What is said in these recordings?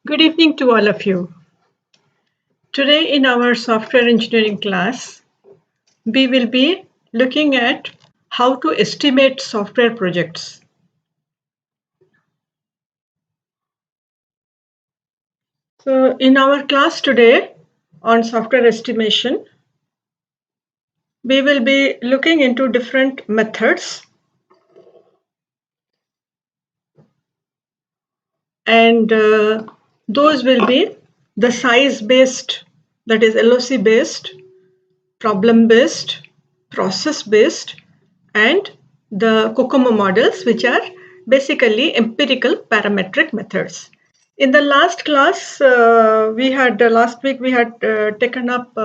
Good evening to all of you. Today in our software engineering class, we will be looking at how to estimate software projects. So in our class today on software estimation, we will be looking into different methods and those will be the size based, that is LOC based, problem based, process based, and the Kokomo models, which are basically empirical parametric methods. In the last class, last week we had taken up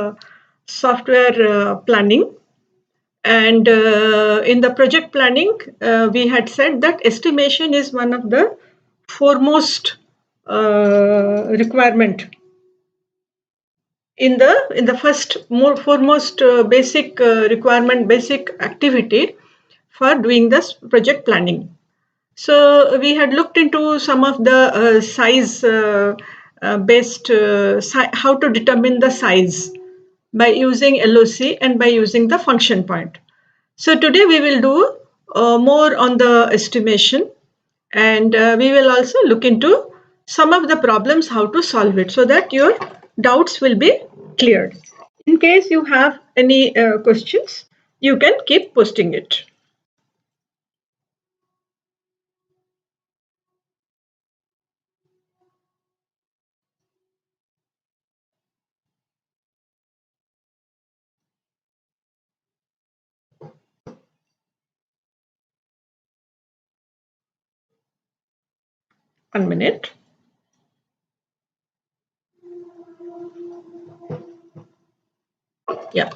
software planning, and in the project planning, we had said that estimation is one of the foremost requirement in the foremost basic requirement, basic activity for doing this project planning. So we had looked into some of the size based how to determine the size by using LOC and by using the function point. So today we will do more on the estimation, and we will also look into some of the problems, how to solve it, so that your doubts will be cleared. In case you have any questions, you can keep posting it. One minute. Yeah.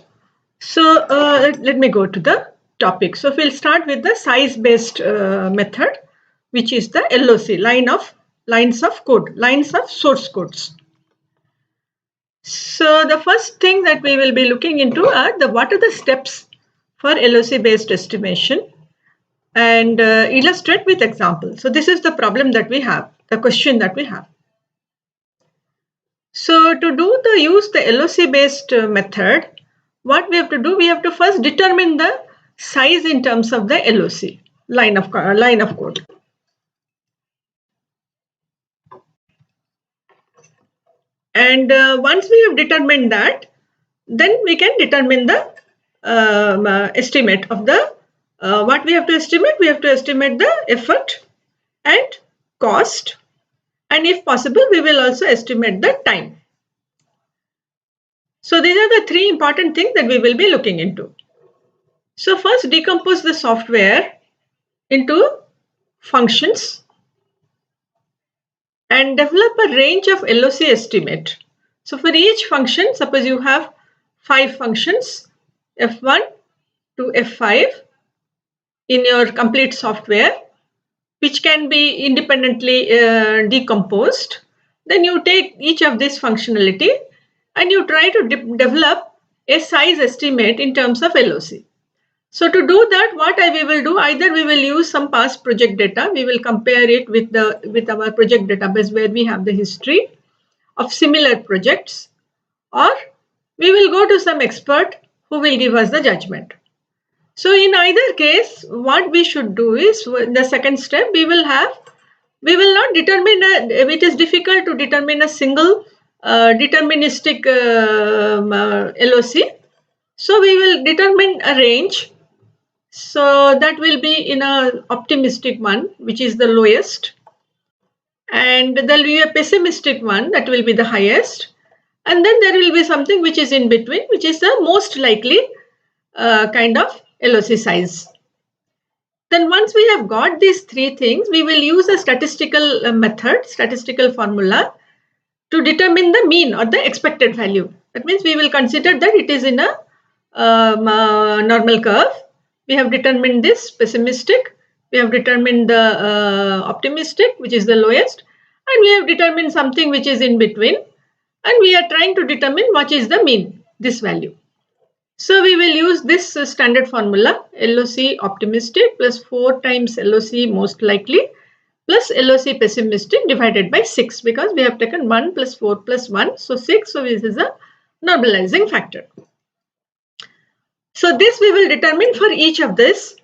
So let me go to the topic. So we'll start with the size-based method, which is the LOC, lines of code, lines of source codes. So the first thing that we will be looking into are what are the steps for LOC-based estimation, and illustrate with examples. So this is the problem that we have, the question that we have. So to use the LOC-based method, what we have to do, we have to first determine the size in terms of the LOC, line of code. And once we have determined that, then we can determine the estimate of the what we have to estimate. We have to estimate the effort and cost, and if possible, we will also estimate the time. So these are the three important things that we will be looking into. So first, decompose the software into functions and develop a range of LOC estimate. So for each function, suppose you have 5 functions, F1 to F5 in your complete software, which can be independently decomposed. Then you take each of this functionality and you try to develop a size estimate in terms of LOC. So to do that, what we will do, either we will use some past project data, we will compare it with our project database where we have the history of similar projects, or we will go to some expert who will give us the judgment. So in either case, what we should do is, the second step, we will not determine it is difficult to determine a single deterministic LOC. So we will determine a range. So that will be in a optimistic one, which is the lowest, and there will be a pessimistic one, that will be the highest, and then there will be something which is in between, which is the most likely kind of LOC size. Then once we have got these three things, we will use a statistical method, statistical formula, to determine the mean or the expected value. That means we will consider that it is in a normal curve. We have determined this pessimistic, we have determined the optimistic, which is the lowest, and we have determined something which is in between, and we are trying to determine what is the mean, this value. So we will use this standard formula, LOC optimistic plus 4 times LOC most likely plus LOC pessimistic divided by 6, because we have taken 1 plus 4 plus 1, so 6, so this is a normalizing factor. So this we will determine for each of this,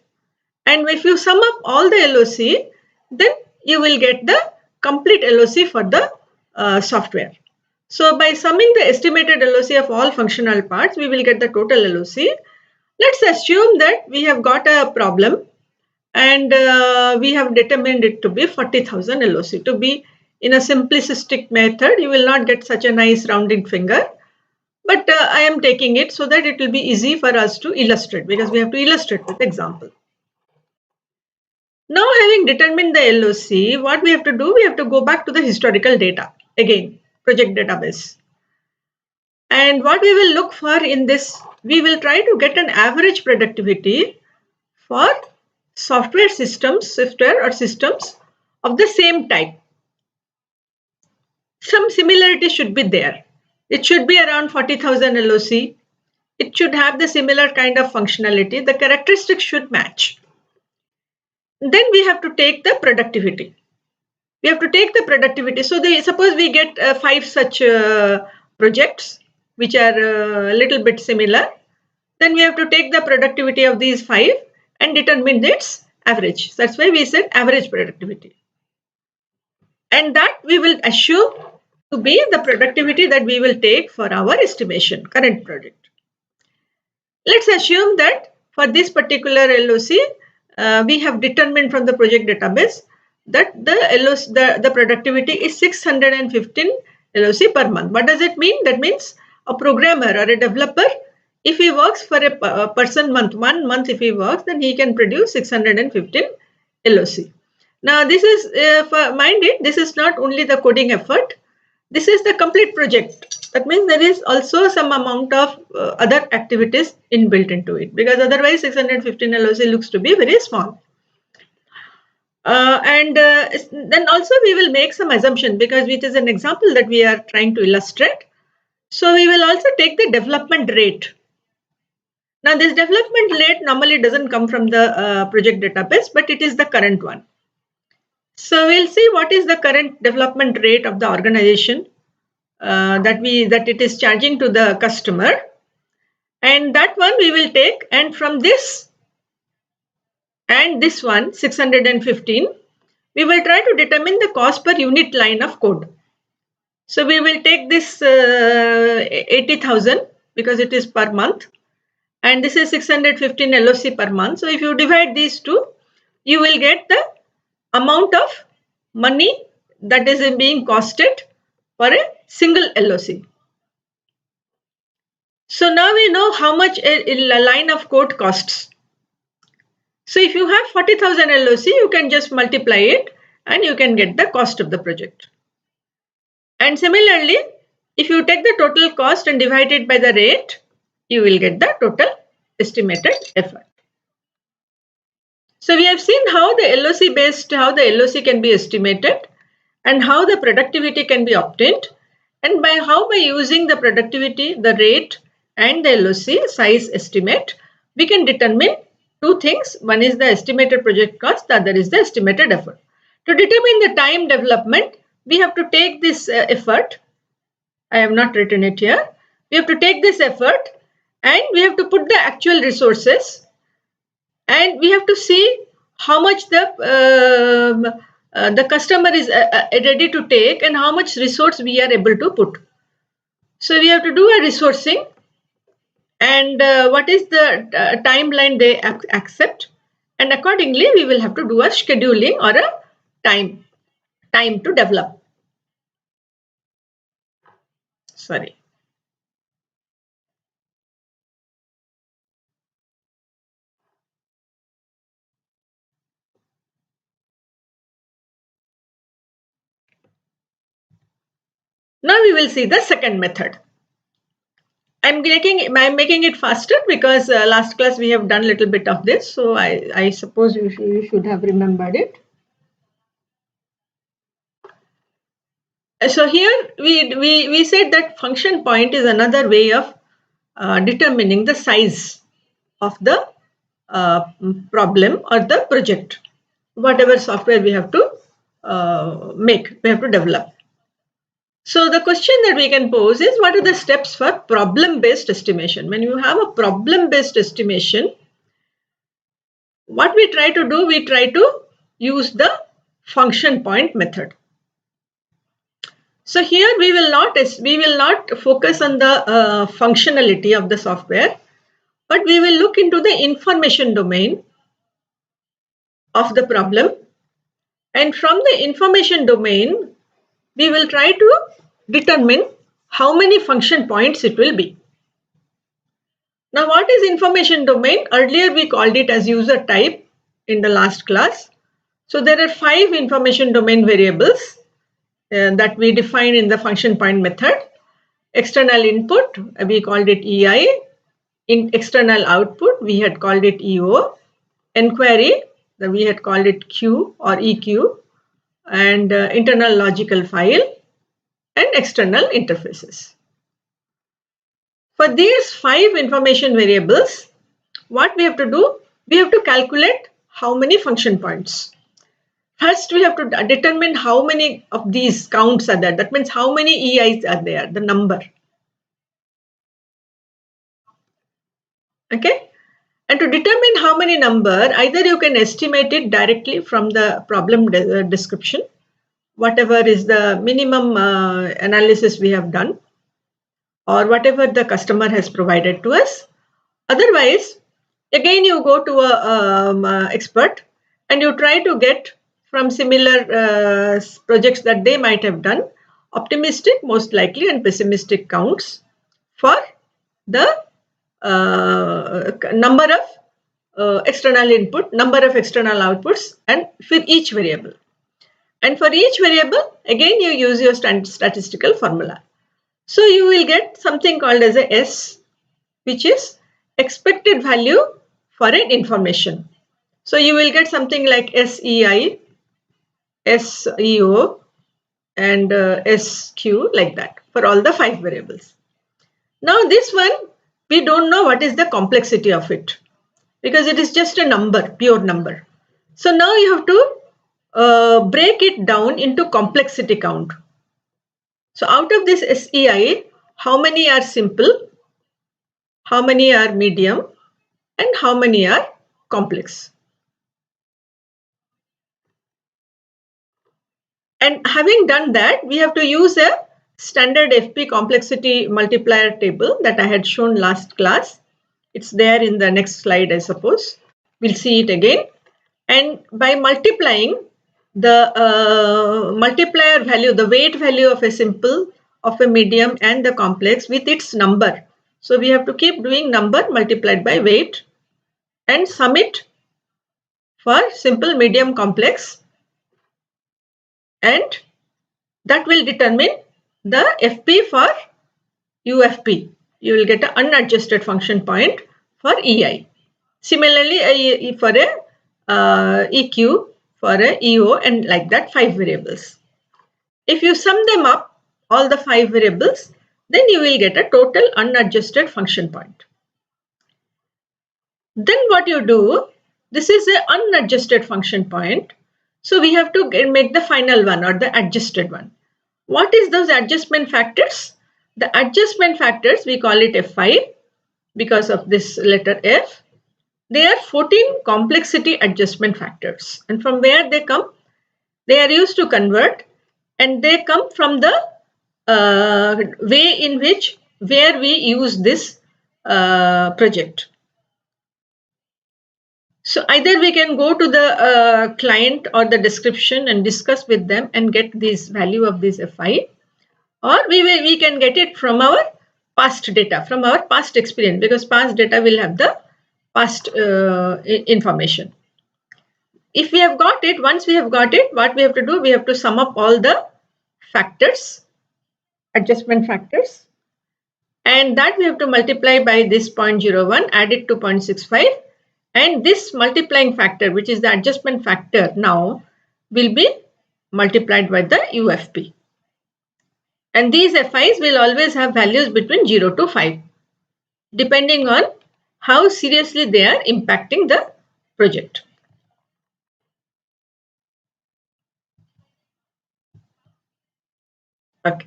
and if you sum up all the LOC, then you will get the complete LOC for the software. So by summing the estimated LOC of all functional parts, we will get the total LOC. Let's assume that we have got a problem and we have determined it to be 40,000 LOC. To be in a simplistic method, you will not get such a nice rounding finger, but I am taking it so that it will be easy for us to illustrate, because we have to illustrate with example. Now, having determined the LOC, what we have to do, we have to go back to the historical data, again, project database. And what we will look for in this, we will try to get an average productivity for software or systems of the same type. Some similarity should be there. It should be around 40,000 LOC. It should have the similar kind of functionality. The characteristics should match. Then we have to take the productivity. We have to take the productivity. So suppose we get 5 such projects which are a little bit similar. Then we have to take the productivity of these 5 and determine its average. That's why we said average productivity. And that we will assume to be the productivity that we will take for our estimation, current project. Let's assume that for this particular LOC, we have determined from the project database that the productivity is 615 LOC per month. What does it mean? That means a programmer or a developer, if he works for a person month, 1 month if he works, then he can produce 615 LOC. Now this is, mind it, this is not only the coding effort, this is the complete project. That means there is also some amount of other activities inbuilt into it, because otherwise 615 LOC looks to be very small. Then also we will make some assumption, because it is an example that we are trying to illustrate. So we will also take the development rate. Now this development rate normally doesn't come from the project database, but it is the current one. So we'll see what is the current development rate of the organization that it is charging to the customer, and that one we will take, and from this and this one 615, we will try to determine the cost per unit line of code. So we will take this 80,000 because it is per month, and this is 615 LOC per month. So if you divide these two, you will get the amount of money that is being costed for a single LOC. So now we know how much a line of code costs. So if you have 40,000 LOC, you can just multiply it and you can get the cost of the project. And similarly, if you take the total cost and divide it by the rate, you will get the total estimated effort. So we have seen how the LOC can be estimated and how the productivity can be obtained, and by using the productivity, the rate and the LOC size estimate, we can determine two things. One is the estimated project cost, the other is the estimated effort. To determine the time development, we have to take this effort. I have not written it here. We have to take this effort and we have to put the actual resources, and we have to see how much the customer is ready to take and how much resource we are able to put. So we have to do a resourcing, and what is the timeline they accept, and accordingly we will have to do a scheduling or a time to develop. Sorry. Now we will see the second method. I'm making it faster because last class we have done a little bit of this, so I suppose you should have remembered it. So here we said that function point is another way of determining the size of the problem or the project, whatever software we have to develop. So the question that we can pose is, what are the steps for problem-based estimation? When you have a problem-based estimation, what we try to do, we try to use the function point method. So here we will not focus on the functionality of the software, but we will look into the information domain of the problem, and from the information domain we will try to determine how many function points it will be. Now, what is information domain? Earlier we called it as user type in the last class. So there are 5 information domain variables that we define in the function point method. External input, we called it EI. In external output, we had called it EO. Enquiry, we had called it Q or EQ. And internal logical file and external interfaces. For these 5 information variables, what we have to do? We have to calculate how many function points. First, we have to determine how many of these counts are there. That means how many EIs are there, the number. Okay. And to determine how many number, either you can estimate it directly from the problem description, whatever is the minimum analysis we have done, or whatever the customer has provided to us. Otherwise, again you go to a expert and you try to get from similar projects that they might have done optimistic, most likely, and pessimistic counts for the number of external input, number of external outputs, and for each variable. And for each variable, again you use your statistical formula. So you will get something called as a S, which is expected value for an information. So you will get something like SEI, SEO, and SQ, like that for all the 5 variables. Now this one, we don't know what is the complexity of it, because it is just a number, pure number. So now you have to break it down into complexity count. So out of this SEI, how many are simple, how many are medium, and how many are complex? And having done that, we have to use a standard FP complexity multiplier table that I had shown last class. It's there in the next slide, I suppose. We'll see it again. And by multiplying the multiplier value, the weight value of a simple, of a medium, and the complex with its number. So we have to keep doing number multiplied by weight and sum it for simple, medium, complex, and that will determine the FP for UFP. You will get an unadjusted function point for EI. Similarly, for a EQ, for a EO, and like that, 5 variables. If you sum them up, all the 5 variables, then you will get a total unadjusted function point. Then what you do, this is an unadjusted function point. So we have to make the final one or the adjusted one. What is those adjustment factors? The adjustment factors, we call it F5 because of this letter F. They are 14 complexity adjustment factors. And from where they come? They are used to convert, and they come from the way in which, where we use this project. So either we can go to the client or the description and discuss with them and get this value of this FI, or we can get it from our past data, from our past experience, because past data will have the past information. If we have got it, once we have got it, what we have to do, we have to sum up all the factors, adjustment factors, and that we have to multiply by this 0.01, add it to 0.65, and this multiplying factor, which is the adjustment factor, now will be multiplied by the UFP. And these FIs will always have values between 0 to 5, depending on how seriously they are impacting the project. Okay.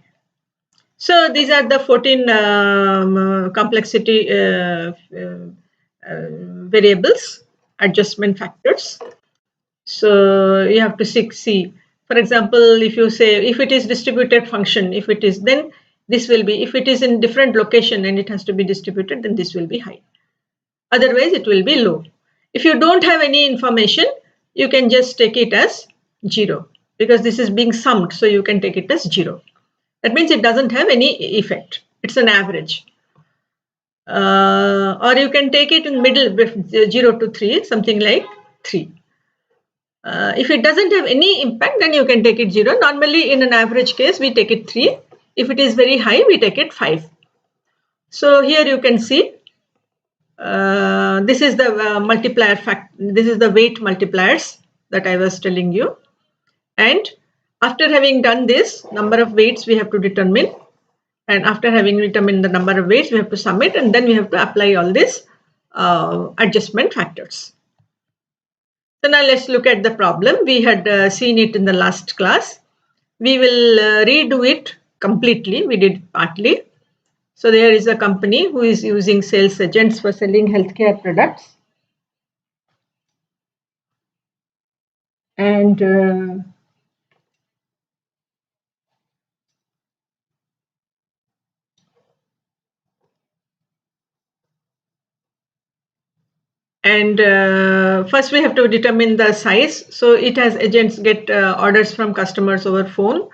So these are the 14 complexity variables, adjustment factors. So you have to see. For example, if you say if it is distributed function, if it is, then this will be, if it is in different location and it has to be distributed, then this will be high. Otherwise, it will be low. If you don't have any information, you can just take it as 0 because this is being summed. So you can take it as 0. That means it doesn't have any effect. It's an average. Or you can take it in middle with 0 to 3, something like 3. If it doesn't have any impact, then you can take it 0. Normally, in an average case, we take it 3. If it is very high, we take it 5. So here you can see this is the multiplier fact. This is the weight multipliers that I was telling you. And after having done this, number of weights we have to determine. And after having determined the number of weights, we have to sum it, and then we have to apply all these adjustment factors. So now let's look at the problem. We had seen it in the last class. We will redo it completely. We did partly. So there is a company who is using sales agents for selling healthcare products. And first we have to determine the size. So it has agents get orders from customers over phone,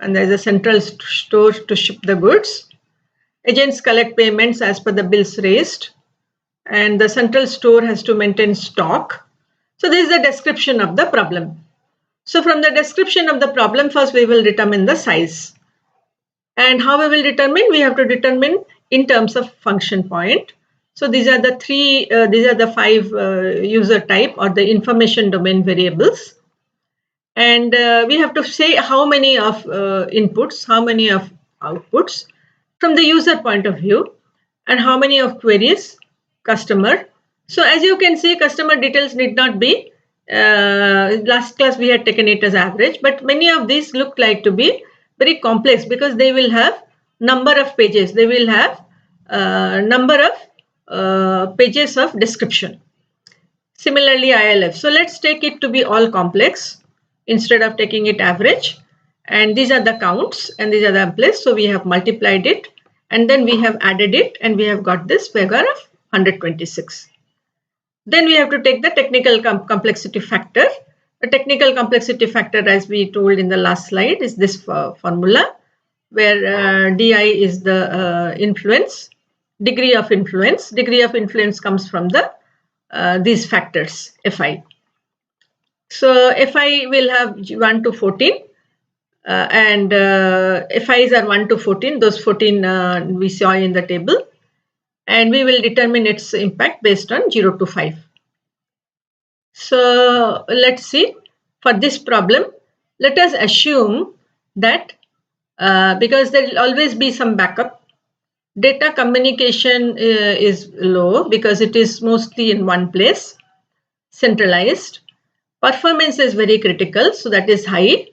and there is a central store to ship the goods. Agents collect payments as per the bills raised, and the central store has to maintain stock. So this is the description of the problem. So from the description of the problem, first we will determine the size. And how we will determine? We have to determine in terms of function point. So these are the five user type or the information domain variables. And we have to say how many of inputs, how many of outputs from the user point of view, and how many of queries, customer. So as you can see, customer details need not be, last class we had taken it as average, but many of these look like to be very complex because they will have number of pages, they will have number of pages of description. Similarly, ILF. So let's take it to be all complex instead of taking it average. And these are the counts and these are the place. So we have multiplied it and then we have added it and we have got this figure of 126. Then we have to take the technical complexity factor. The technical complexity factor, as we told in the last slide, is this formula where DI is the influence, degree of influence. Degree of influence comes from the these factors, Fi. So Fi will have 1 to 14 and Fi's are 1 to 14. Those 14 we saw in the table, and we will determine its impact based on 0 to 5. So let's see, for this problem, let us assume that because there will always be some backup, data communication is low because it is mostly in one place, centralized. Performance is very critical, so that is high.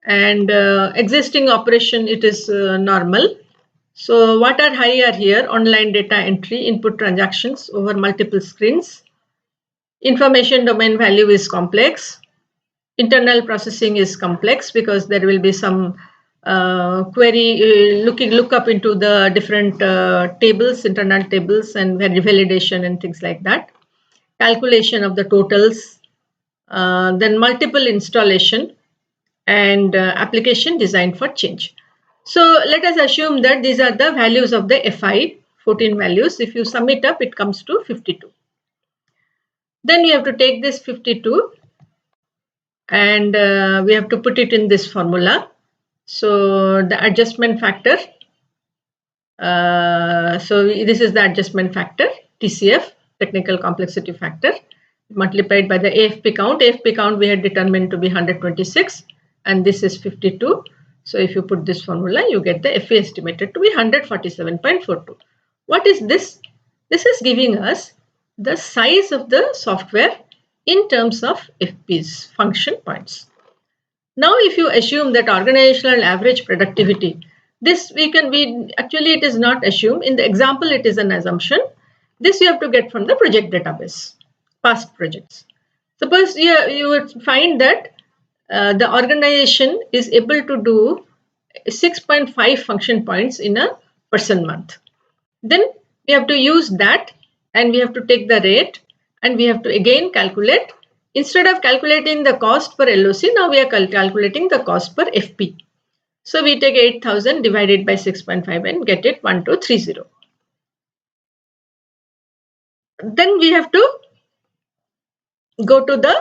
And existing operation, it is normal. So what are high are here? Online data entry, input transactions over multiple screens. Information domain value is complex. Internal processing is complex because there will be some query look up into the different tables, internal tables, and validation and things like that. Calculation of the totals, then multiple installation, and application designed for change. So let us assume that these are the values of the Fi, 14 values. If you sum it up, it comes to 52. Then we have to take this 52 and we have to put it in this formula. So the adjustment factor, so this is the adjustment factor, TCF, technical complexity factor, multiplied by the AFP count. AFP count we had determined to be 126 and this is 52. So if you put this formula, you get the FA estimated to be 147.42. What is this? This is giving us the size of the software in terms of FPs, function points. Now if you assume that organizational average productivity, this actually it is not assumed. In the example it is an assumption. This you have to get from the project database, past projects. Suppose you would find that the organization is able to do 6.5 function points in a person month. Then we have to use that and we have to take the rate and we have to again calculate. Instead of calculating the cost per LOC, now we are calculating the cost per FP. So we take 8,000 divided by 6.5 and get it 1230. Then we have to go to the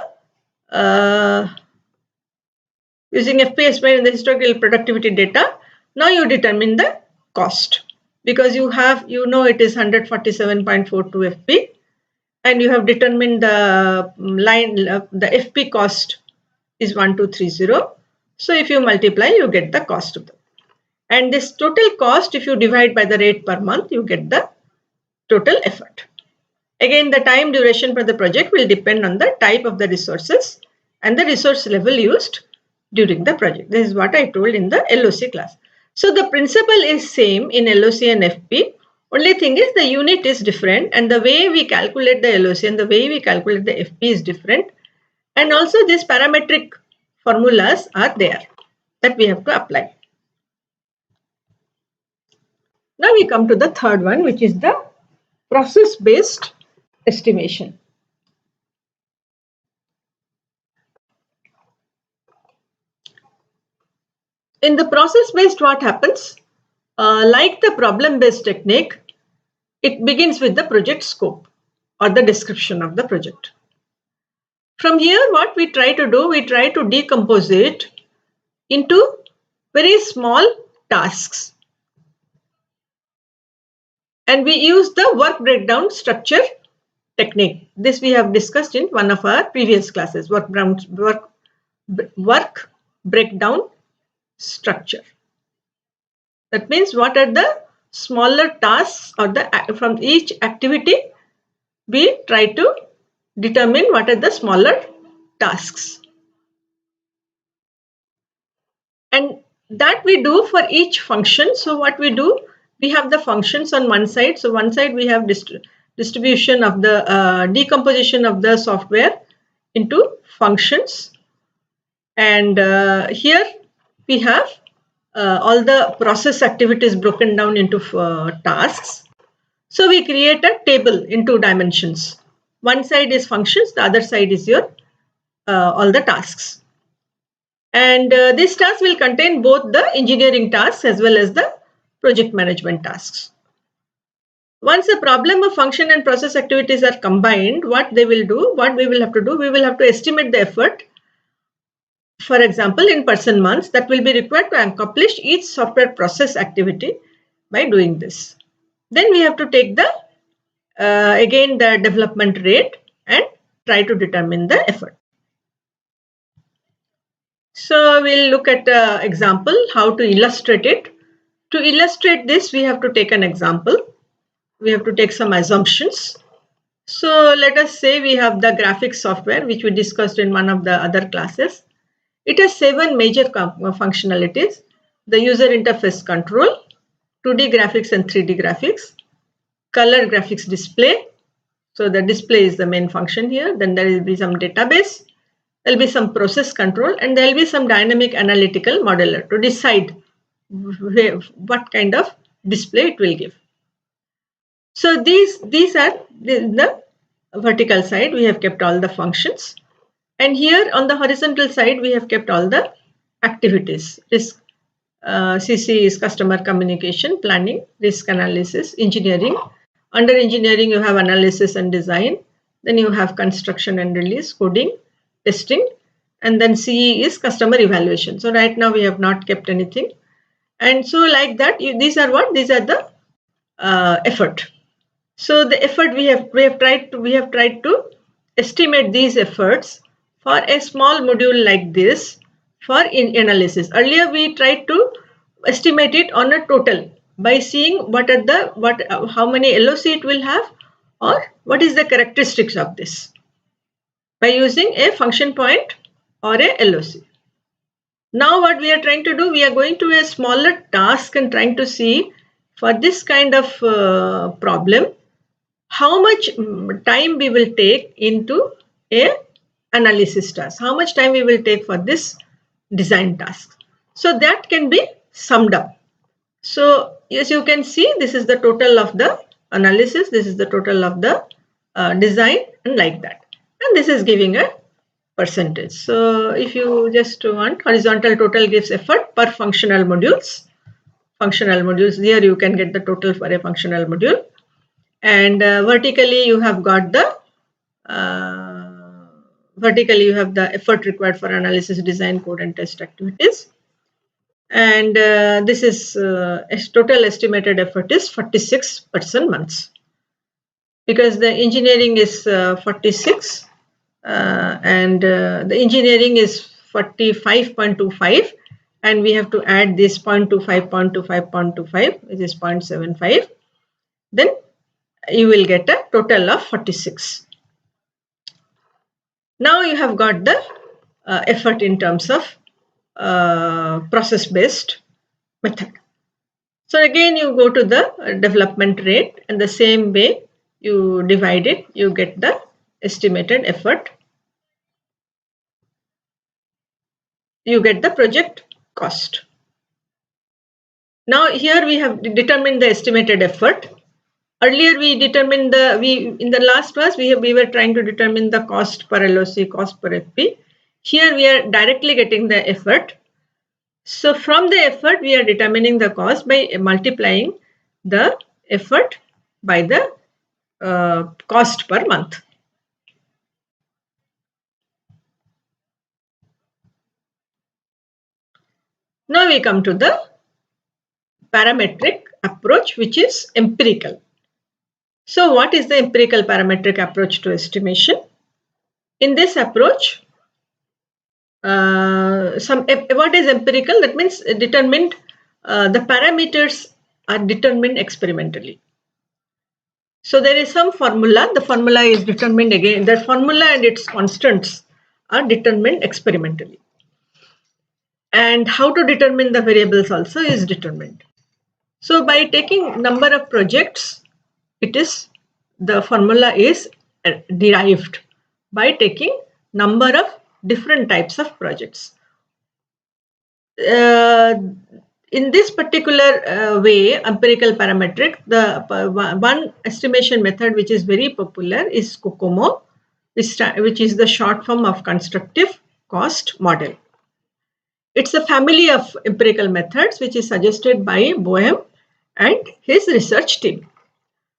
using FP estimate in the historical productivity data. Now you determine the cost because you it is 147.42 FP and you have determined the line, the FP cost is 1230. So if you multiply, you get the cost of them. And this total cost, if you divide by the rate per month, you get the total effort. Again, the time duration for the project will depend on the type of the resources and the resource level used during the project. This is what I told in the LOC class. So the principle is same in LOC and FP. Only thing is the unit is different and the way we calculate the LOC and the way we calculate the FP is different. And also these parametric formulas are there that we have to apply. Now we come to the third one, which is the process-based estimation. In the process-based, what happens? Like the problem-based technique, it begins with the project scope or the description of the project. From here, what we try to do, we try to decompose it into very small tasks. And we use the work breakdown structure technique. This we have discussed in one of our previous classes, work breakdown structure. That means what are the smaller tasks or from each activity we try to determine what are the smaller tasks. And that we do for each function. So what we do, we have the functions on one side. So one side we have distribution of the decomposition of the software into functions. And here we have all the process activities broken down into tasks. So we create a table in 2 dimensions. One side is functions, the other side is your all the tasks. And this task will contain both the engineering tasks as well as the project management tasks. Once the problem of function and process activities are combined, what we will have to do, we will have to estimate the effort. For example, in person months that will be required to accomplish each software process activity by doing this. Then we have to take the again the development rate and try to determine the effort. So we'll look at an example how to illustrate it. To illustrate this, we have to take an example. We have to take some assumptions. So let us say we have the graphics software which we discussed in one of the other classes. It has 7 major functionalities: the user interface control, 2D graphics and 3D graphics, color graphics display. So the display is the main function here. Then there will be some database, there will be some process control, and there will be some dynamic analytical modeler to decide what kind of display it will give. So these are the vertical side. We have kept all the functions. And here on the horizontal side, we have kept all the activities. Risk, CC is customer communication, planning, risk analysis, engineering. Under engineering, you have analysis and design. Then you have construction and release, coding, testing. And then CE is customer evaluation. So right now we have not kept anything. And so like that, these are what? These are the effort. So the effort we have tried to estimate these efforts for a small module like this for analysis. Earlier we tried to estimate it on a total by seeing how many LOC it will have or what is the characteristics of this by using a function point or a LOC. Now what we are trying to do, we are going to a smaller task and trying to see for this kind of problem, how much time we will take into a analysis task, how much time we will take for this design task. So that can be summed up. So as you can see, this is the total of the analysis, this is the total of the design, and like that. And this is giving a percentage. So if you just want, horizontal total gives effort per functional modules. Functional modules, here you can get the total for a functional module. And vertically you have got the effort required for analysis, design, code and test activities. And this is total estimated effort is 46 person months, because the engineering is 46 and the engineering is 45.25, and we have to add this 0.25, 0.25, 0.25, which is 0.75. Then you will get a total of 46. Now you have got the effort in terms of process based method. So again you go to the development rate, and the same way you divide it, you get the estimated effort, you get the project cost. Now here we have determined the estimated effort. Earlier we determined in the last class we were trying to determine the cost per LOC, cost per FP. Here we are directly getting the effort. So from the effort we are determining the cost by multiplying the effort by the cost per month. Now we come to the parametric approach, which is empirical. So what is the empirical parametric approach to estimation? In this approach, what is empirical? That means determined, the parameters are determined experimentally. So there is some formula, the formula is determined again, the formula and its constants are determined experimentally. And how to determine the variables also is determined. So by taking number of projects, the formula is derived by taking number of different types of projects. In this particular way, empirical parametric, the one estimation method which is very popular is Kokomo, which is the short form of constructive cost model. It's a family of empirical methods which is suggested by Boehm and his research team.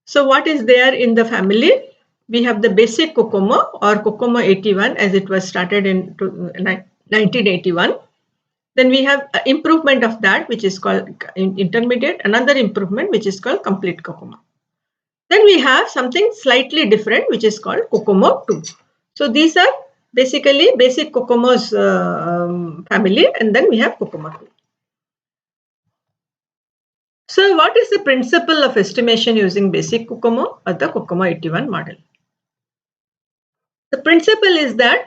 So what is there in the family? We have the basic Kokomo or Kokomo 81, as it was started in 1981. Then we have improvement of that, which is called intermediate, another improvement which is called complete Kokomo. Then we have something slightly different which is called Kokomo II. So these are basically basic Kokomo's family, and then we have Kokomo II. So what is the principle of estimation using basic Kokomo or the Kokomo 81 model? The principle is that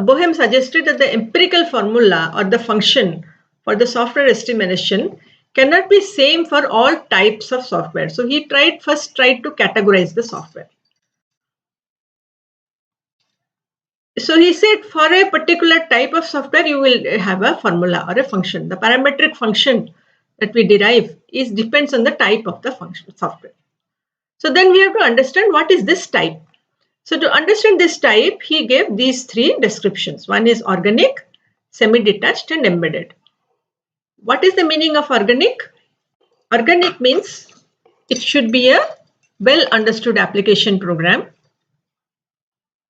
Boehm suggested that the empirical formula or the function for the software estimation cannot be same for all types of software. So he first tried to categorize the software. So he said for a particular type of software you will have a formula or a function. The parametric function that we derive depends on the type of the function software. So then we have to understand what is this type. So to understand this type, he gave these three descriptions. One is organic, semi-detached and embedded. What is the meaning of organic? Organic means it should be a well understood application program.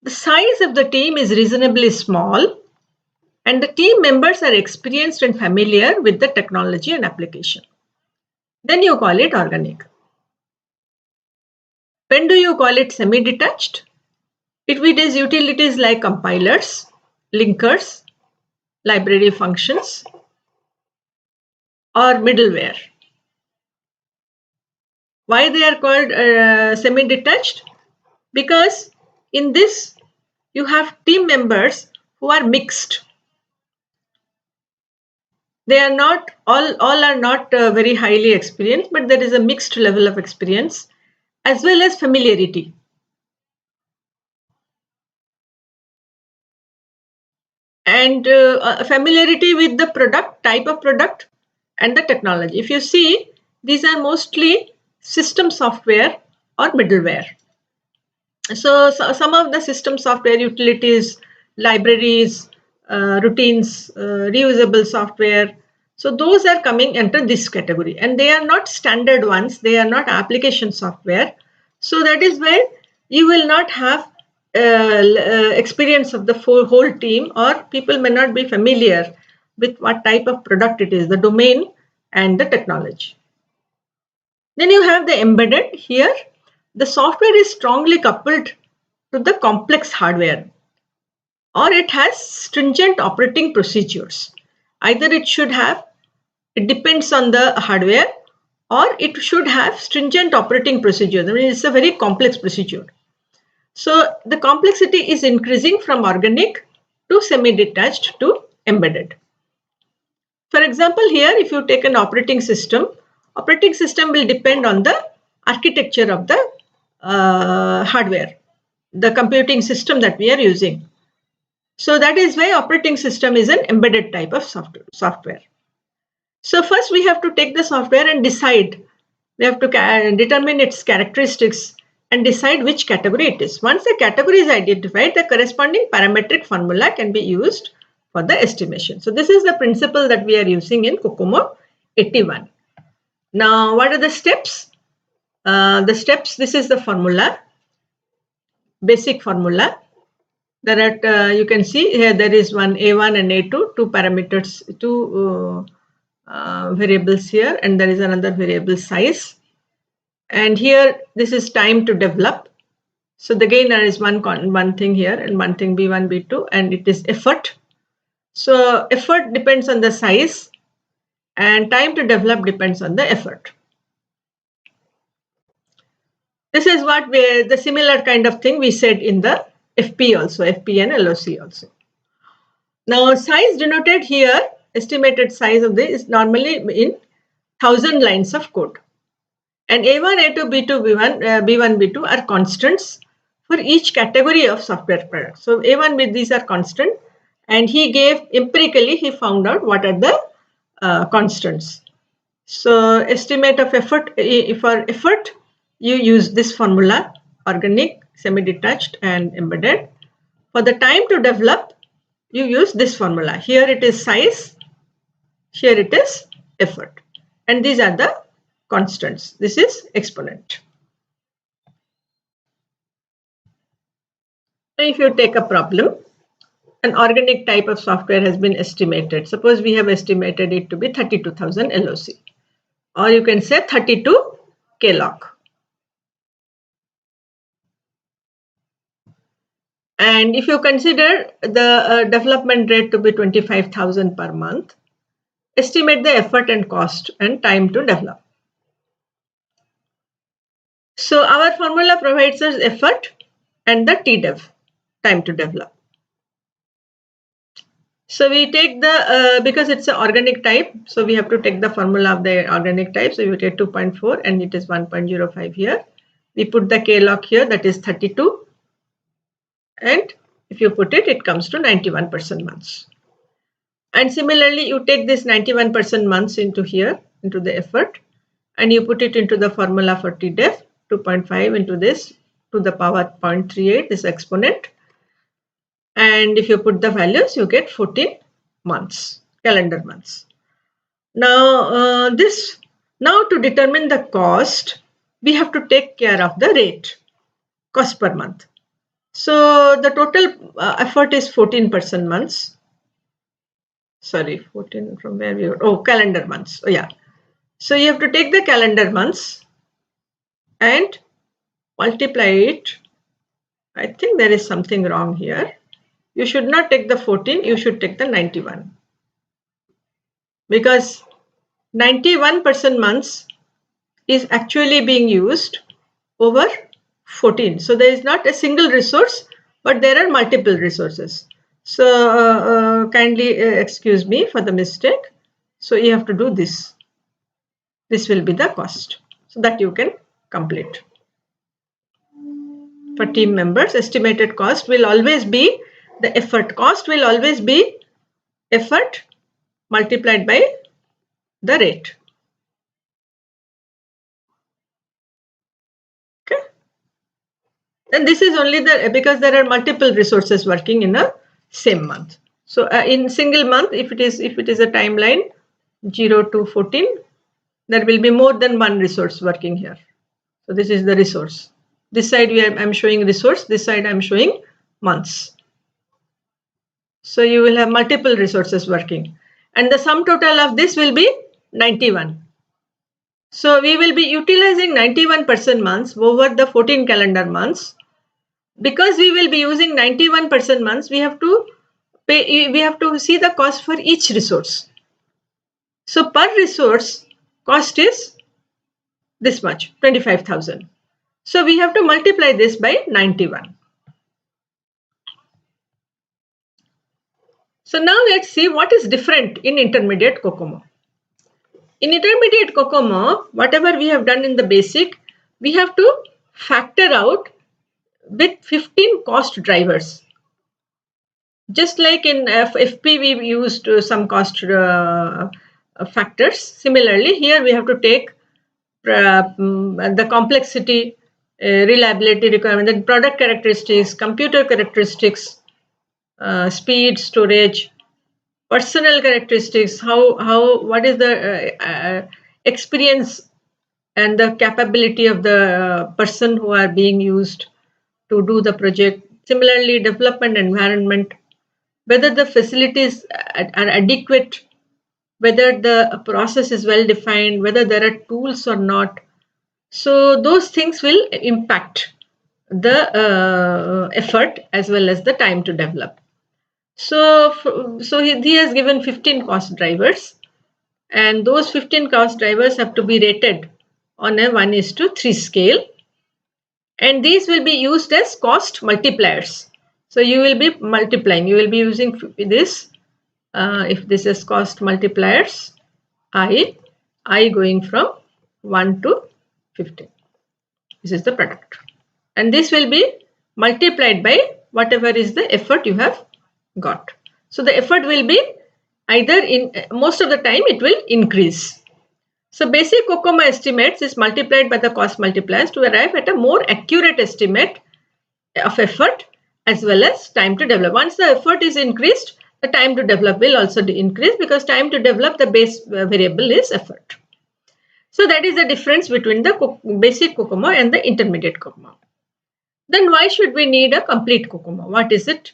The size of the team is reasonably small and the team members are experienced and familiar with the technology and application. Then you call it organic. When do you call it semi-detached? It is utilities like compilers, linkers, library functions, or middleware. Why they are called semi-detached? Because in this you have team members who are mixed. They are not all are not very highly experienced, but there is a mixed level of experience as well as familiarity. And familiarity with the product, type of product, and the technology. If you see, these are mostly system software or middleware. So some of the system software utilities, libraries, routines, reusable software. So those are coming under this category, and they are not standard ones. They are not application software. So that is where you will not have experience of the whole team, or people may not be familiar with what type of product it is, the domain and the technology. Then you have the embedded. Here the software is strongly coupled to the complex hardware, or it has stringent operating procedures. Either it depends on the hardware, or it should have stringent operating procedures. I mean, it's a very complex procedure. So the complexity is increasing from organic to semi-detached to embedded. For example, here if you take an operating system will depend on the architecture of the hardware, the computing system that we are using. So that is why operating system is an embedded type of software. So first we have to take the software and decide. We have to determine its characteristics and decide which category it is. Once the category is identified, the corresponding parametric formula can be used for the estimation. So this is the principle that we are using in Kokomo 81. Now what are the steps? This is the formula, basic formula. There are, you can see here there is one A1 and A2, two parameters, two variables here, and there is another variable size. And here this is time to develop. So the gainer is one thing here and one thing B1, B2, and it is effort. So effort depends on the size and time to develop depends on the effort. This is what the similar kind of thing we said in the FP also, FP and LOC also. Now size denoted here, estimated size of this is normally in 1000 lines of code. And A1, A2, B2, B1, B2 are constants for each category of software products. So A1, these are constant, and he gave empirically, he found out what are the constants. So estimate of effort, for effort, you use this formula, organic, semi-detached and embedded. For the time to develop, you use this formula. Here it is size, here it is effort, and these are the constants. This is exponent. If you take a problem, an organic type of software has been estimated. Suppose we have estimated it to be 32,000 LOC, or you can say 32 KLOC. And if you consider the development rate to be 25,000 per month, estimate the effort and cost and time to develop. So our formula provides us effort and the TDEV, time to develop. So we take the, because it's an organic type, so we have to take the formula of the organic type. So you take 2.4 and it is 1.05 here. We put the KLOC here, that is 32. And if you put it, it comes to 91% months. And similarly, you take this 91% months into here, into the effort, and you put it into the formula for TDEV, 2.5 into this to the power 0.38, this exponent. And if you put the values, you get 14 months, calendar months. Now, now to determine the cost, we have to take care of the rate, cost per month. So the total effort is 14% months. Sorry, 14 from where we were, oh, calendar months. Oh, yeah. So you have to take the calendar months and multiply it. I think there is something wrong here. You should not take the 14, you should take the 91. Because 91% months is actually being used over 14. So there is not a single resource, but there are multiple resources. So kindly excuse me for the mistake. So you have to do this. This will be the cost, so that you can complete. For team members, estimated cost will always be the effort. Cost will always be effort multiplied by the rate. Okay. And this is only because there are multiple resources working in a same month. So in single month, if it is a timeline 0 to 14, there will be more than one resource working here. So this is the resource. This side I'm showing resource, this side I'm showing months. So you will have multiple resources working, and the sum total of this will be 91. So we will be utilizing 91% months over the 14 calendar months. Because we will be using 91% months, we have to pay. We have to see the cost for each resource. So per resource cost is this much, 25,000. So we have to multiply this by 91. So now let's see what is different in intermediate Kokomo. In intermediate Kokomo, whatever we have done in the basic, we have to factor out with 15 cost drivers. Just like in FP, we used some cost factors. Similarly, here we have to take the complexity, reliability requirement, then product characteristics, computer characteristics, speed, storage, personal characteristics, what is the experience and the capability of the person who are being used to do the project. Similarly, development environment, whether the facilities are adequate, whether the process is well defined, whether there are tools or not. So those things will impact the effort as well as the time to develop. So he has given 15 cost drivers, and those 15 cost drivers have to be rated on a 1:3 scale, and these will be used as cost multipliers. So you will be multiplying, you will be using this, if this is cost multipliers, I going from 1 to 15. This is the product, and this will be multiplied by whatever is the effort you have got. So the effort will be either, in most of the time it will increase. So basic Kokomo estimates is multiplied by the cost multipliers to arrive at a more accurate estimate of effort as well as time to develop. Once the effort is increased, the time to develop will also increase, because time to develop, the base variable is effort. So that is the difference between the basic Kokomo and the intermediate Kokomo. Then why should we need a complete Kokomo? What is it?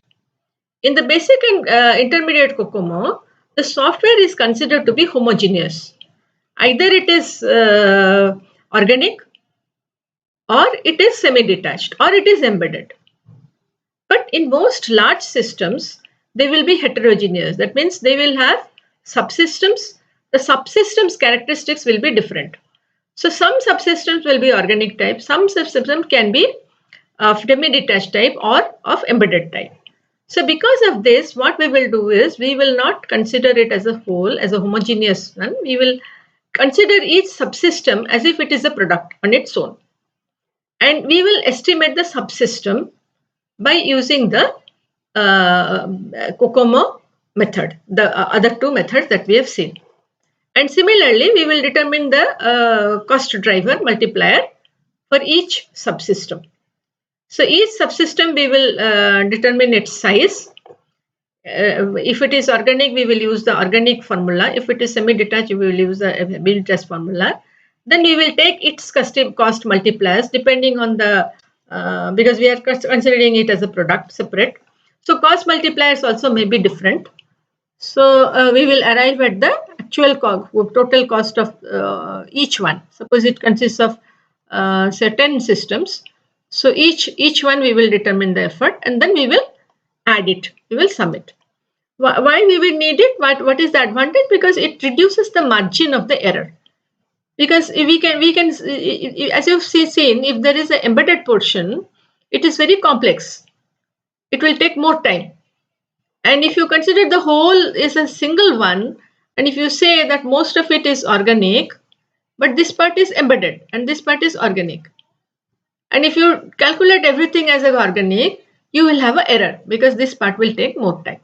In the basic and intermediate Kokomo, the software is considered to be homogeneous. Either it is organic, or it is semi-detached, or it is embedded. But in most large systems, they will be heterogeneous. That means they will have subsystems. The subsystems characteristics will be different. So some subsystems will be organic type, some subsystems can be of semi-detached type or of embedded type. So because of this, what we will do is, we will not consider it as a whole, as a homogeneous one. We will consider each subsystem as if it is a product on its own. And we will estimate the subsystem by using the Kokomo method, the other two methods that we have seen. And similarly, we will determine the cost driver multiplier for each subsystem. So each subsystem, we will determine its size. If it is organic, we will use the organic formula. If it is semi-detached, we will use the semi-detached formula. Then we will take its cost multipliers depending on the, because we are considering it as a product separate. So cost multipliers also may be different. So we will arrive at the actual total cost of each one. Suppose it consists of say 10 systems. So each one we will determine the effort, and then we will add it. We will sum it. Why we will need it? What is the advantage? Because it reduces the margin of the error. Because we can as you've seen, if there is an embedded portion, it is very complex. It will take more time. And if you consider the whole is a single one, And if you say that most of it is organic, but this part is embedded and this part is organic, and if you calculate everything as an organic, you will have an error because this part will take more time.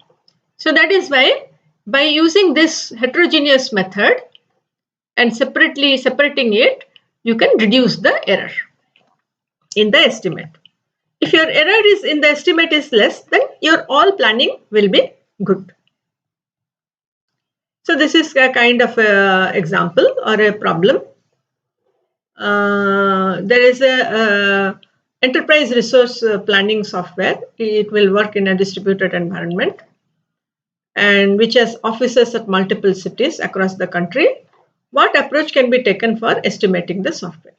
So that is why by using this heterogeneous method and separating it, you can reduce the error in the estimate. If your error is in the estimate is less, then your all planning will be good. So this is a kind of a example or a problem. There is a enterprise resource planning software. It will work in a distributed environment and which has offices at multiple cities across the country. What approach can be taken for estimating the software?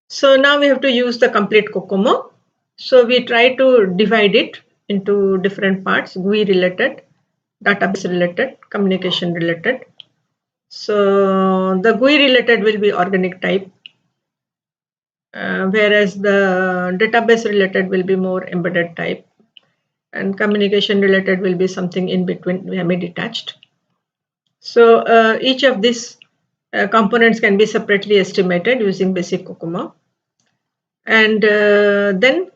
So now we have to use the complete Kokomo. So we try to divide it into different parts: GUI related, database related, communication related. So the GUI related will be organic type, whereas the database related will be more embedded type, and communication related will be something in between, semi-detached. So each of these components can be separately estimated using basic Kokomo. And then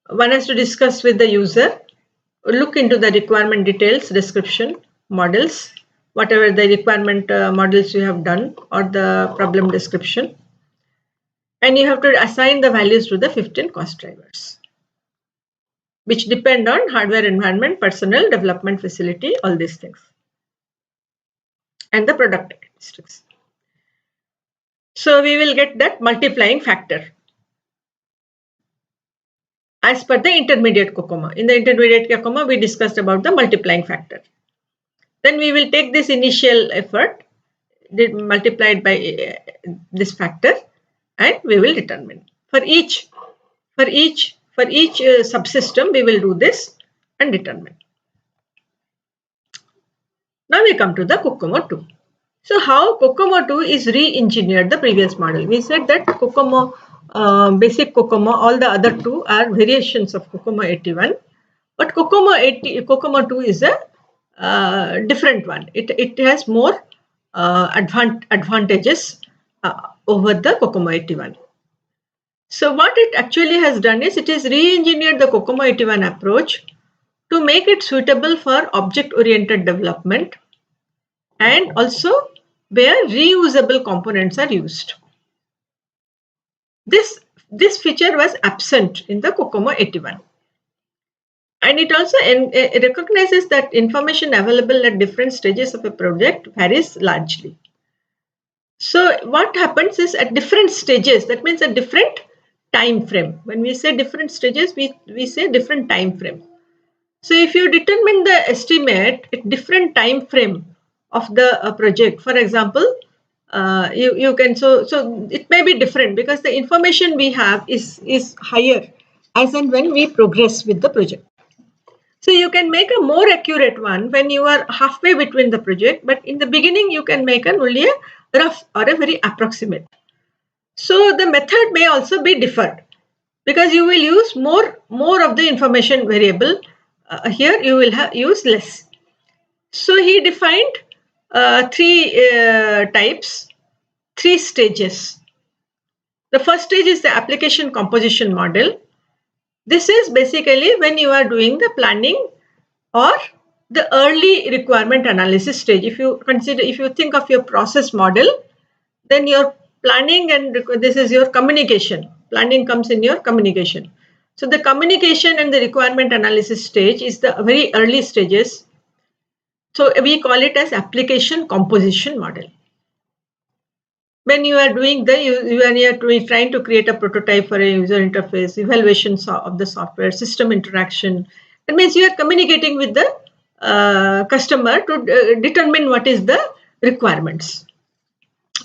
one has to discuss with the user, look into the requirement details, description, models, whatever the requirement models you have done or the problem description. And you have to assign the values to the 15 cost drivers, which depend on hardware environment, personnel, development facility, all these things, and the product characteristics. So we will get that multiplying factor as per the intermediate Kokomo. In the intermediate Kokomo, we discussed about the multiplying factor. Then we will take this initial effort multiplied by this factor, and we will determine for each subsystem we will do this and determine. Now we come to the Kokomo II. So how Kokomo II is re-engineered the previous model. We said that Kokomo, basic Kokomo, all the other two are variations of Kokomo 81, but Kokomo II is a different one. It has more advantages over the Kokomo 81. So what it actually has done is it is re-engineered the Kokomo 81 approach to make it suitable for object-oriented development and also where reusable components are used. This feature was absent in the Kokomo 81. And it also it recognizes that information available at different stages of a project varies largely. So what happens is at different stages, that means a different time frame. When we say different stages, we say different time frame. So if you determine the estimate at different time frame of the project, for example, you can so it may be different because the information we have is higher as and when we progress with the project. So you can make a more accurate one when you are halfway between the project, but in the beginning you can make only a rough or a very approximate. So the method may also be differed because you will use more of the information variable. Here you will use less. So he defined three types, three stages. The first stage is the application composition model. This is basically when you are doing the planning or the early requirement analysis stage. If you think of your process model, then your planning and this is your communication. Planning comes in your communication. So the communication and the requirement analysis stage is the very early stages. So we call it as application composition model. When you are doing when you are trying to create a prototype for a user interface, evaluation of the software, system interaction, that means you are communicating with the customer to determine what is the requirements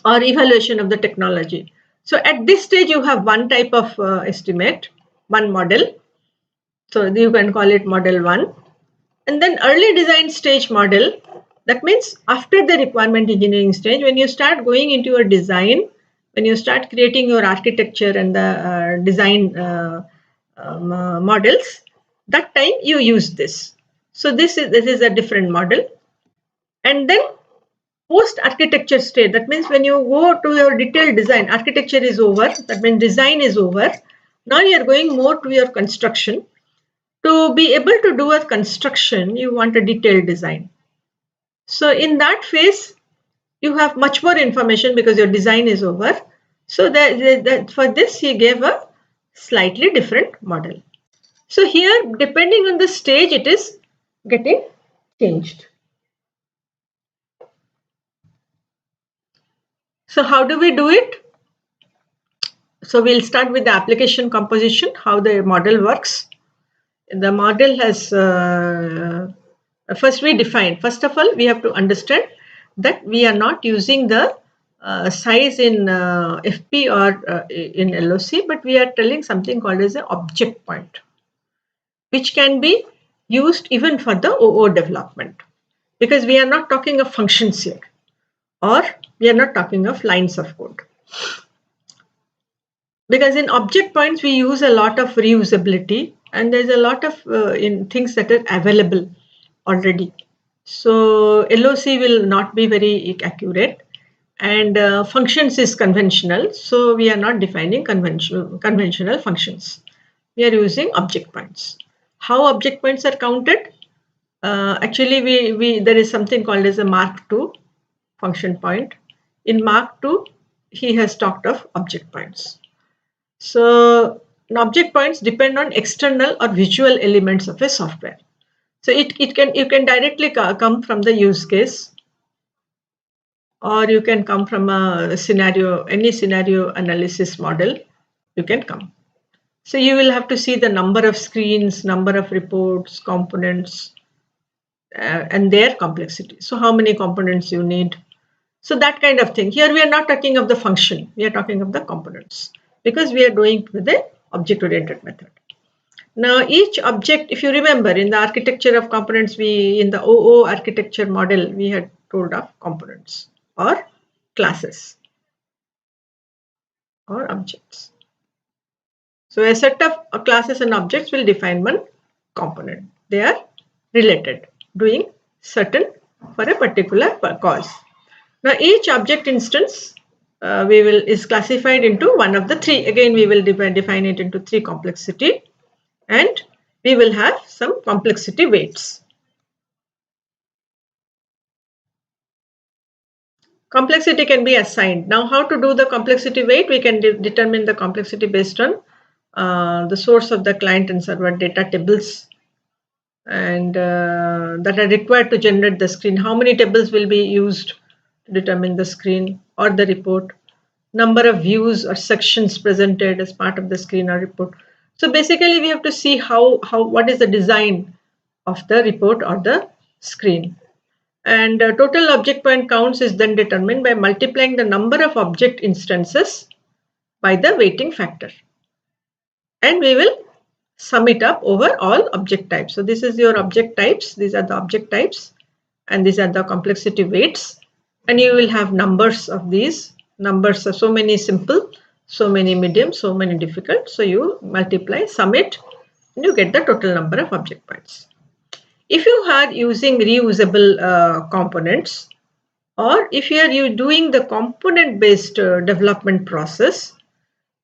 or evaluation of the technology. So at this stage, you have one type of estimate, one model. So you can call it model 1. And then early design stage model, that means after the requirement engineering stage, when you start going into your design, when you start creating your architecture and the design models, that time you use this. So this is a different model. And then post architecture state, that means when you go to your detailed design, architecture is over, that means design is over. Now you are going more to your construction. To be able to do a construction, you want a detailed design. So in that phase, you have much more information because your design is over. So that for this, he gave a slightly different model. So here, depending on the stage, it is getting changed. So how do we do it? So we'll start with the application composition, how the model works. The model has, first we define, first of all, we have to understand that we are not using the size in FP or in LOC, but we are telling something called as an object point, which can be used even for the OO development, because we are not talking of functions here, or we are not talking of lines of code. Because in object points, we use a lot of reusability, and there's a lot of in things that are available already. So LOC will not be very accurate, and functions is conventional. So we are not defining conventional functions. We are using object points. How object points are counted? Actually, there is something called as a Mark II function point. In Mark II, he has talked of object points. So object points depend on external or visual elements of a software. So you can directly come from the use case, or you can come from a scenario, any scenario analysis model, you can come. So you will have to see the number of screens, number of reports, components, and their complexity. So how many components you need. So that kind of thing. Here we are not talking of the function, we are talking of the components, because we are doing with the object-oriented method. Now each object, if you remember, in the architecture of components, in the OO architecture model, we had told of components or classes or objects. So a set of classes and objects will define one component. They are related, doing certain for a particular cause. Now each object instance is classified into one of the three. Again, we will define it into three complexity, and we will have some complexity weights. Complexity can be assigned. Now how to do the complexity weight? We can determine the complexity based on the source of the client and server data tables, and that are required to generate the screen. How many tables will be used to determine the screen or the report? Number of views or sections presented as part of the screen or report. So basically we have to see what is the design of the report or the screen. And total object point counts is then determined by multiplying the number of object instances by the weighting factor. And we will sum it up over all object types. So this is your object types. These are the object types, and these are the complexity weights. And you will have numbers of these. Numbers are so many simple, so many medium, so many difficult. So you multiply, sum it, and you get the total number of object points. If you are using reusable components, or if you are doing the component based development process,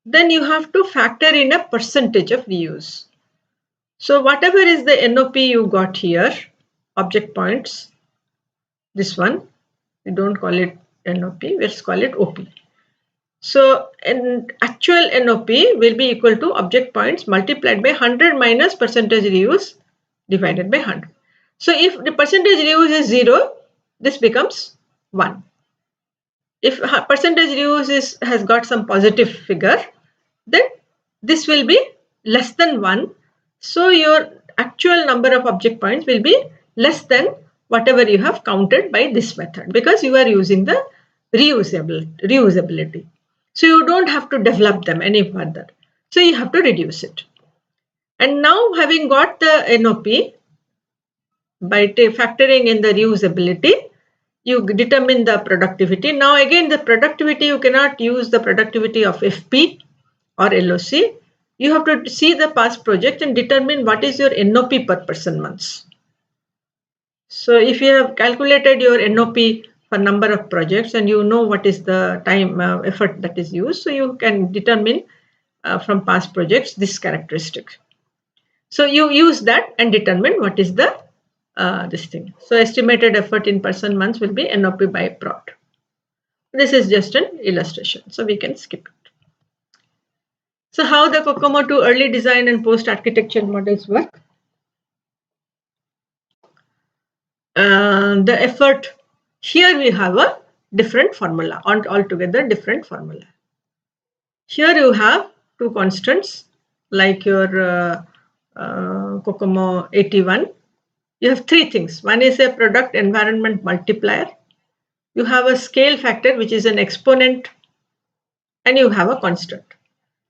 then you have to factor in a percentage of reuse. So whatever is the NOP you got here, object points, this one, we don't call it NOP, let's call it OP. So an actual NOP will be equal to object points multiplied by 100 minus percentage reuse divided by 100. So if the percentage reuse is 0, this becomes 1. If percentage reuse has got some positive figure, then this will be less than 1. So your actual number of object points will be less than whatever you have counted by this method, because you are using the reusability. So you don't have to develop them any further. So you have to reduce it. And now having got the NOP, by factoring in the reusability, you determine the productivity. Now again, the productivity, you cannot use the productivity of FP or LOC. You have to see the past project and determine what is your NOP per person months. So if you have calculated your NOP for number of projects and you know what is the time effort that is used, so you can determine from past projects this characteristic. So you use that and determine what is the this thing. So estimated effort in person months will be NOP by prod. This is just an illustration, so we can skip it. So how the Kokomo II early design and post architecture models work? The effort, here we have a different formula, altogether different formula. Here you have two constants like your Kokomo 81. You have three things. One is a product environment multiplier. You have a scale factor which is an exponent, and you have a constant.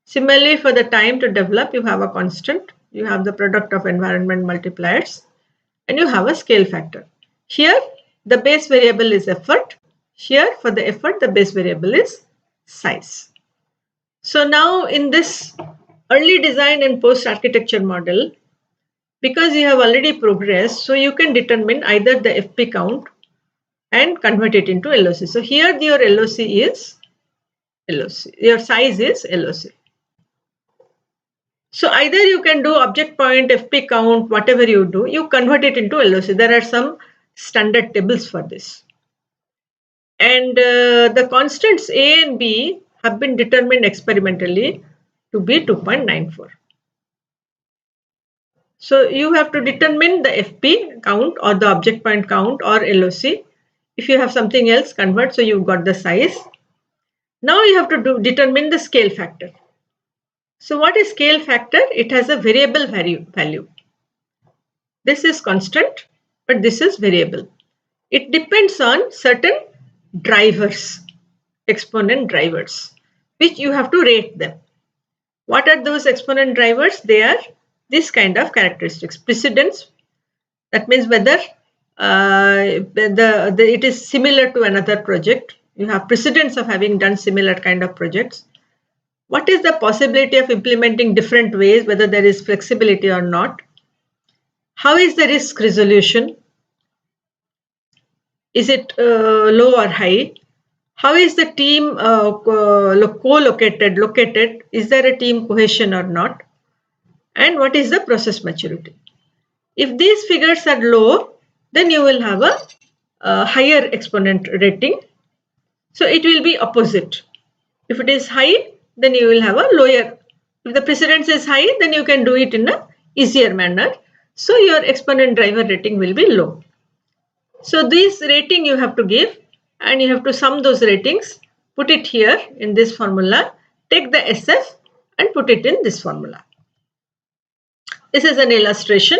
Similarly, for the time to develop, you have a constant. You have the product of environment multipliers, and you have a scale factor. Here, the base variable is effort. Here, for the effort, the base variable is size. So now in this early design and post architecture model, because you have already progressed, so you can determine either the FP count and convert it into LOC. So here your LOC is LOC, your size is LOC. So either you can do object point, FP count, whatever you do, you convert it into LOC. There are some standard tables for this. And the constants A and B have been determined experimentally to be 2.94. So you have to determine the FP count or the object point count or LOC. If you have something else, convert, so you've got the size. Now you have to determine the scale factor. So what is scale factor? It has a variable value. This is constant, but this is variable. It depends on certain drivers, exponent drivers, which you have to rate them. What are those exponent drivers? They are this kind of characteristics. Precedence, that means whether it is similar to another project. You have precedence of having done similar kind of projects. What is the possibility of implementing different ways, whether there is flexibility or not? How is the risk resolution? Is it low or high? How is the team located? Is there a team cohesion or not? And what is the process maturity? If these figures are low, then you will have a higher exponent rating. So it will be opposite. If it is high, then you will have a lower. If the precedence is high, then you can do it in a easier manner. So your exponent driver rating will be low. So this rating you have to give, and you have to sum those ratings, put it here in this formula, take the SF and put it in this formula. This is an illustration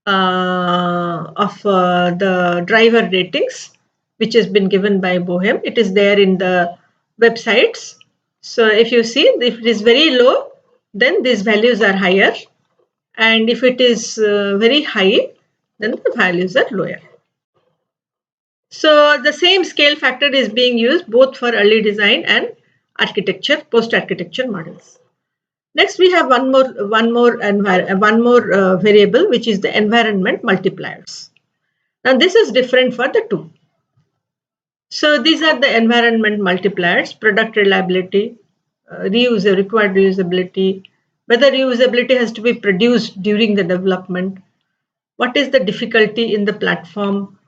of the driver ratings, which has been given by Bohem. It is there in the websites. So if you see, if it is very low, then these values are higher, and if it is very high, then the values are lower. So the same scale factor is being used both for early design and architecture, post-architecture models. Next, we have one more variable, which is the environment multipliers. Now this is different for the two. So these are the environment multipliers: product reliability, required reusability, whether reusability has to be produced during the development, what is the difficulty in the platform,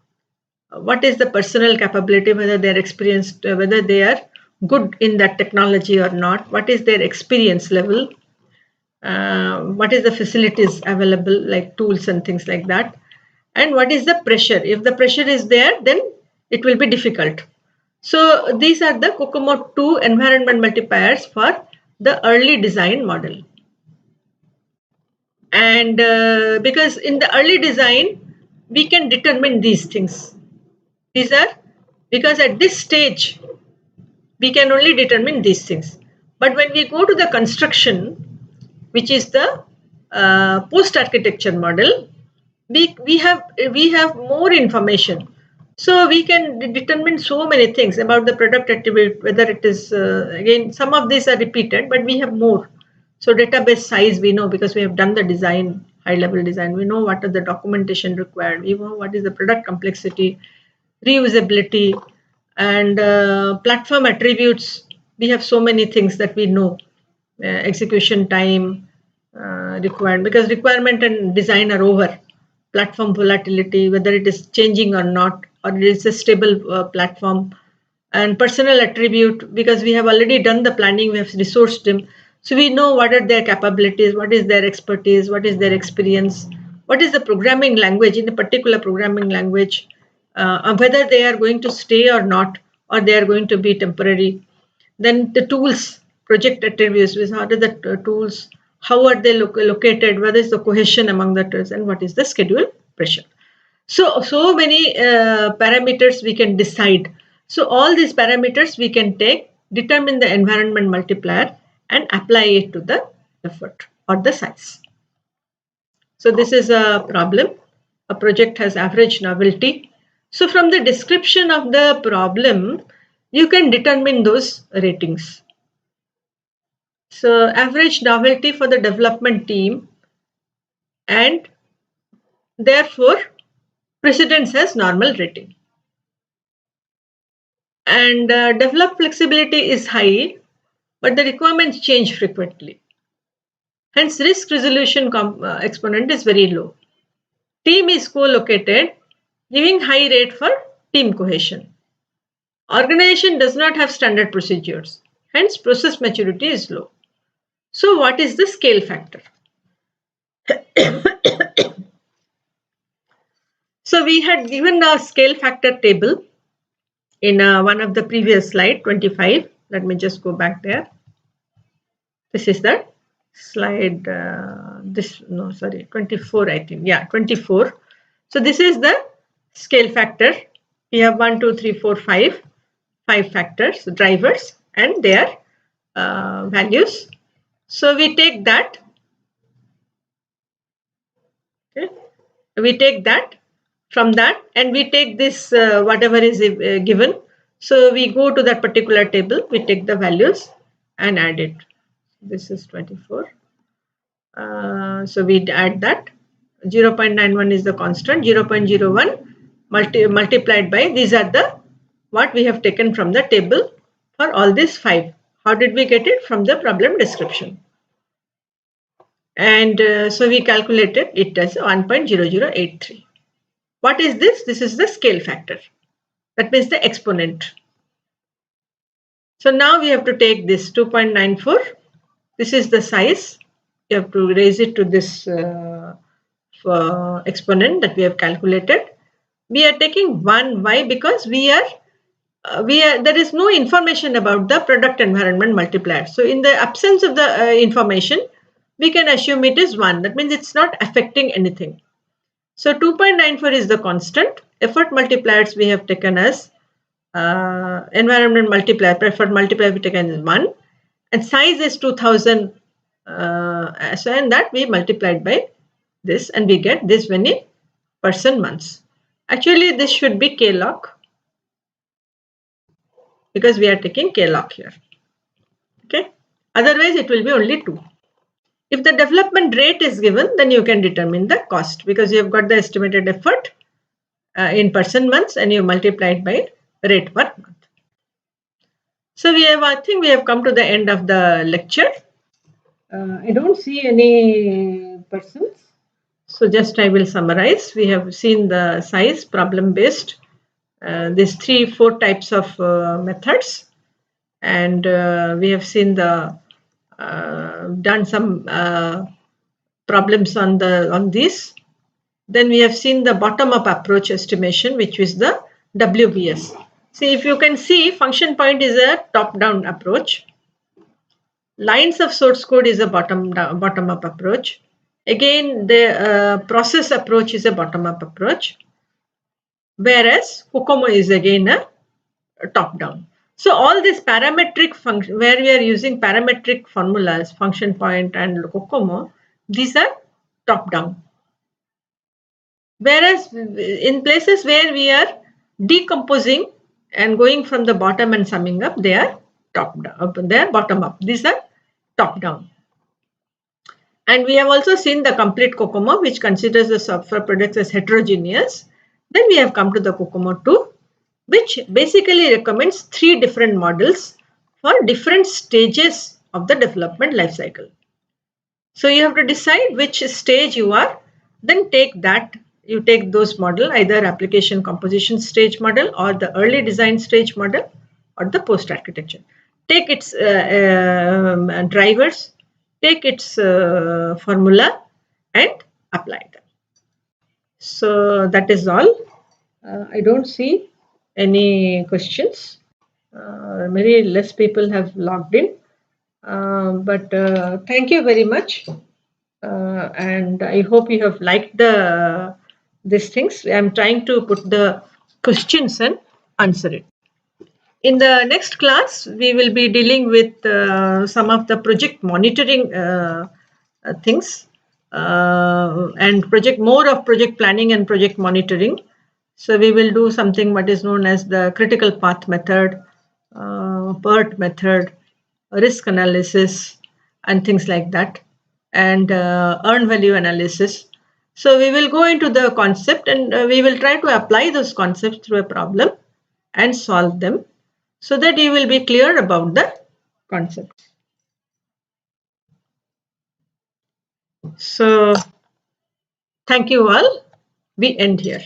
what is the personal capability, whether they are experienced, whether they are good in that technology or not, what is their experience level, what is the facilities available like tools and things like that, and what is the pressure. If the pressure is there, then it will be difficult. So these are the Kokomo II environment multipliers for the early design model. And because in the early design, we can determine these things. These are because at this stage, we can only determine these things. But when we go to the construction, which is the post-architecture model, we have more information. So we can determine so many things about the product attribute, whether it is, again, some of these are repeated, but we have more. So database size we know because we have done the design, high level design. We know what are the documentation required. We know what is the product complexity, reusability, and platform attributes. We have so many things that we know. Execution time required, because requirement and design are over. Platform volatility, whether it is changing or not, or it is a stable platform. And personal attribute, because we have already done the planning, we have resourced them. So we know what are their capabilities, what is their expertise, what is their experience, what is the programming language in a particular programming language, whether they are going to stay or not, or they are going to be temporary. Then the tools, project attributes, what are the tools, how are they located, what is the cohesion among the tools, and what is the schedule pressure. So many parameters we can decide. So all these parameters we can take, determine the environment multiplier, and apply it to the effort or the size. So this is a problem. A project has average novelty. So from the description of the problem, you can determine those ratings. So average novelty for the development team, and therefore precedence has normal rating. And developed flexibility is high, but the requirements change frequently. Hence, risk resolution exponent is very low. Team is co-located, giving high rate for team cohesion. Organization does not have standard procedures. Hence, process maturity is low. So, what is the scale factor? So, we had given a scale factor table in one of the previous slide, 25. Let me just go back there. This is the slide, 24, I think. Yeah, 24. So this is the scale factor. We have 1, 2, 3, 4, 5 factors, drivers, and their values. So we take that. Okay. We take that from that, and we take this whatever is given. So we go to that particular table, we take the values and add it. This is 24. So we add that. 0.91 is the constant, 0.01 multiplied by, these are the what we have taken from the table for all these 5. How did we get it? From the problem description. And so we calculated it as 1.0083. What is this? This is the scale factor. That means the exponent. So now we have to take this 2.94. This is the size. You have to raise it to this exponent that we have calculated. We are taking 1. Why? Because there is no information about the product environment multiplier. So in the absence of the information, we can assume it is 1. That means it's not affecting anything. So 2.94 is the constant. Effort multipliers we have taken as environment multiplier, preferred multiplier we taken as 1, and size is 2000. So and that we multiplied by this, and we get this many person months. Actually, this should be K-log, because we are taking K-log here. Okay. Otherwise, it will be only 2. If the development rate is given, then you can determine the cost, because you have got the estimated effort in person months, and you multiply it by rate per month. So I think we have come to the end of the lecture. I don't see any persons. So just I will summarize. We have seen the size, problem based, these 3-4 types of methods, and we have seen the done some problems on these. Then we have seen the bottom up approach estimation, which is the WBS. See, if you can see, function point is a top down approach. Lines of source code is a bottom up approach. Again, the process approach is a bottom up approach, whereas Kokomo is again a top down. So all this parametric function, where we are using parametric formulas, function point and Kokomo, these are top down. Whereas in places where we are decomposing and going from the bottom and summing up, they are top down. They are bottom up. These are top down. And we have also seen the complete Kokomo, which considers the software products as heterogeneous. Then we have come to the Kokomo II, which basically recommends 3 different models for different stages of the development life cycle. So you have to decide which stage you are, then take that. You take those model, either application composition stage model or the early design stage model or the post architecture. Take its drivers, take its formula and apply them. So that is all. I don't see any questions. Very less people have logged in. But thank you very much. And I hope you have liked these things. I'm trying to put the questions and answer it. In the next class, we will be dealing with some of the project monitoring things and more of project planning and project monitoring. So we will do something what is known as the critical path method, PERT method, risk analysis, and things like that, and earned value analysis. So we will go into the concept and we will try to apply those concepts through a problem and solve them so that you will be clear about the concept. So thank you all. We end here.